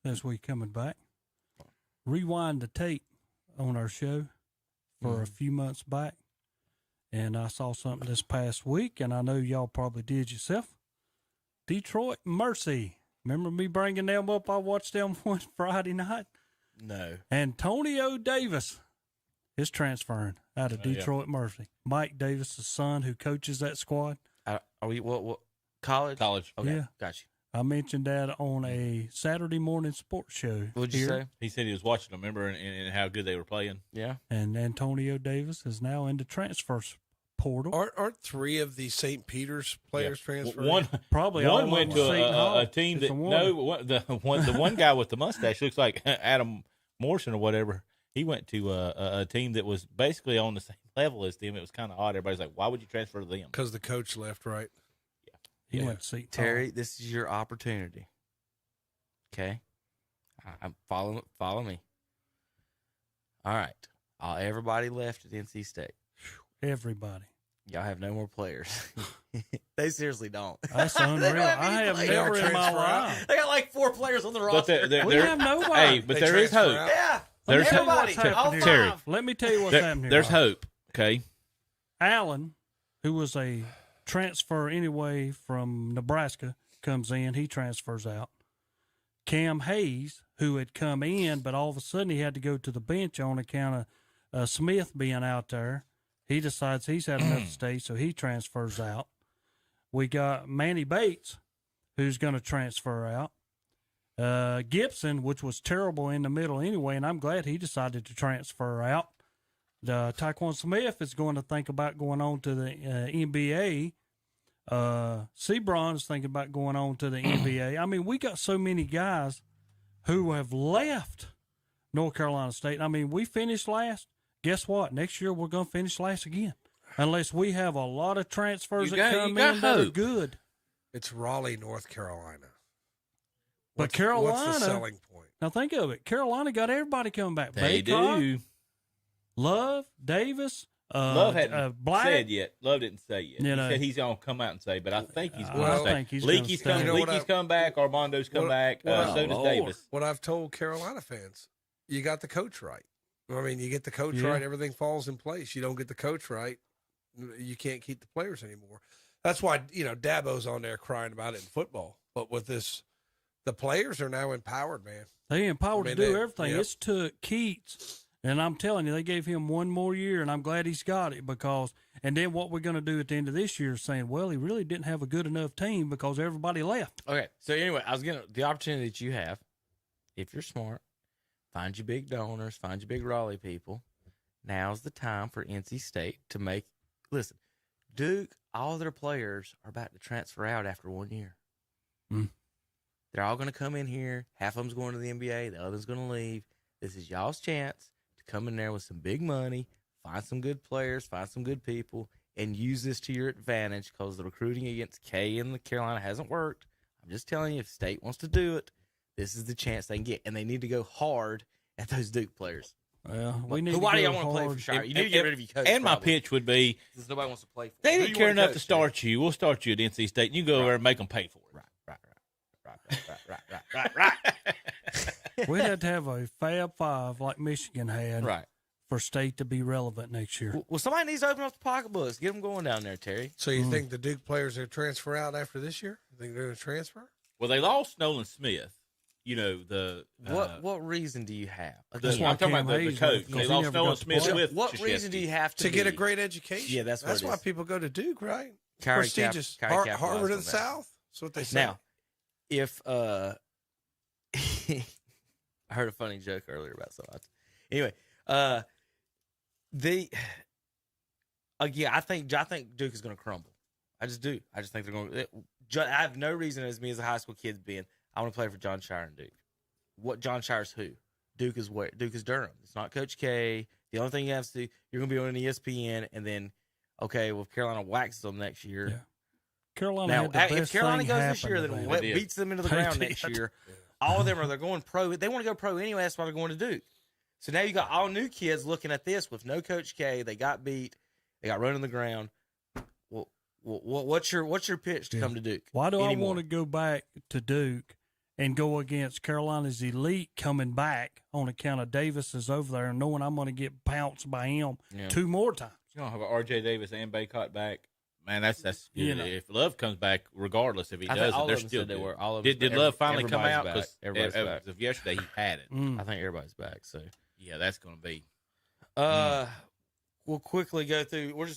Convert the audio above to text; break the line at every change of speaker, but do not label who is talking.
as we coming back. Rewind the tape on our show for a few months back, and I saw something this past week, and I know y'all probably did yourself. Detroit Mercy. Remember me bringing them up? I watched them one Friday night.
No.
Antonio Davis is transferring out of Detroit Mercy. Mike Davis' son, who coaches that squad.
Are we what college?
College.
Okay,
Yeah.
got you.
I mentioned that on a Saturday morning sports show.
What'd you say?
He said he was watching them, remember, and how good they were playing.
Yeah.
And Antonio Davis is now in the transfer portal.
Aren't three of the St. Peter's players transferred?
One went to a team that the one guy with the mustache looks like Adam Morrison or whatever. He went to a team that was basically on the same level as them. It was kind of odd. Everybody's like, "Why would you transfer to them?"
Because the coach left, right?
He went to Seton Hall.
Terry, this is your opportunity. Okay, I'm follow me. All right, everybody left at NC State.
Everybody.
Y'all have no more players. They seriously don't.
That's unreal. I have never in my life.
They got like 4 players on the roster.
We have nobody.
Hey, but there is hope.
Yeah.
There's
everybody.
All five.
Terry.
Let me tell you what's happening here.
There's hope. Okay.
Allen, who was a transfer anyway from Nebraska, comes in. He transfers out. Cam Hayes, who had come in, but all of a sudden he had to go to the bench on account of Smith being out there. He decides he's had enough to stay, so he transfers out. We got Manny Bates, who's going to transfer out. Gibson, which was terrible in the middle anyway, and I'm glad he decided to transfer out. Tyquan Smith is going to think about going on to the NBA. Sebron is thinking about going on to the NBA. I mean, we got so many guys who have left North Carolina State. I mean, we finished last. Guess what? Next year we're going to finish last again, unless we have a lot of transfers that come in that are good.
It's Raleigh, North Carolina.
But Carolina,
what's the selling point?
Now think of it. Carolina got everybody coming back.
They
Baycott,
do.
Love, Davis,
Love hadn't
Black.
said yet. Love didn't say yet.
You
He
know.
said he's going to come out and say, but I think he's going
Well,
to
I
say.
think he's
Leakey's
gonna
come,
say.
You know what
Leakey's come back. Armando's come back. So does
Lord.
Davis.
What I've told Carolina fans, you got the coach right. I mean, you get the coach
Yeah.
right, everything falls in place. You don't get the coach right, you can't keep the players anymore. That's why, Dabo's on there crying about it in football. But with this, the players are now empowered, man.
They empowered
I mean,
to do
they-
everything.
yep.
It's took Keats, and I'm telling you, they gave him one more year, and I'm glad he's got it because. And then what we're going to do at the end of this year is saying, well, he really didn't have a good enough team because everybody left.
Okay, so anyway, the opportunity that you have, if you're smart, find your big donors, find your big Raleigh people. Now's the time for NC State to listen, Duke, all their players are about to transfer out after 1 year. They're all going to come in here. Half of them's going to the NBA. The other's going to leave. This is y'all's chance to come in there with some big money, find some good players, find some good people, and use this to your advantage because the recruiting against K in the Carolina hasn't worked. I'm just telling you, if State wants to do it, this is the chance they can get, and they need to go hard at those Duke players.
Well, we need.
Why
to
do
go
y'all want to play for
hard.
Shire? You need to get rid of your coach.
And my
probably,
pitch would be,
because nobody wants to play for.
they
Who
didn't
you
care
wanna
enough to
coach,
start you. We'll start you at NC State, and you go over and make them pay for it.
Right.
We'd have to have a Fab Five like Michigan had
Right.
for State to be relevant next year.
Well, somebody needs to open up the pocketbooks. Get them going down there, Terry.
So you think the Duke players are going to transfer out after this year? You think they're going to transfer?
Well, they lost Nolan Smith. The
What reason do you have?
That's why
I'm talking
Cam
about the
Hayes
coach.
left,
They
because he
lost
never
Nolan
got to
Smith
play.
with
What reason do you have
To get a great education.
Yeah, that's what
That's
it
why
is.
people go to Duke, right?
Kyrie
Prestigious.
capitalized
Harvard
on
of the
that.
South. That's what they say.
Now, if I heard a funny joke earlier about something. Anyway, I think Duke is going to crumble. I just do. I just think they're going to. I have no reason as me as a high school kid being I want to play for John Shire and Duke. What John Shire's who? Duke is where? Duke is Durham. It's not Coach K. The only thing you have to do, you're going to be on ESPN, and then okay, well, if Carolina waxes them next year.
Yeah. Carolina.
Now,
had the
if
best
Carolina
thing
goes this
happen
year,
to
then
them.
beats them into the
They
ground
did.
next year. All of them they're going pro. They want to go pro anyway. That's why they're going to Duke. So now you got all new kids looking at this with no Coach K. They got beat. They got run on the ground. Well, what's your pitch to come to Duke?
Why do
anymore?
I want to go back to Duke and go against Carolina's elite coming back on account of Davis is over there and knowing I'm going to get pounced by him 2 more times.
You don't have R.J. Davis and Baycott back. Man, that's good.
You know.
If Love comes back, regardless if he doesn't, they're still
they
good.
were. All of
Did Love finally come out?
Because everybody's back.
As of yesterday, he had it.
I think everybody's back. So
yeah, that's going to be.
We'll quickly go through. We're just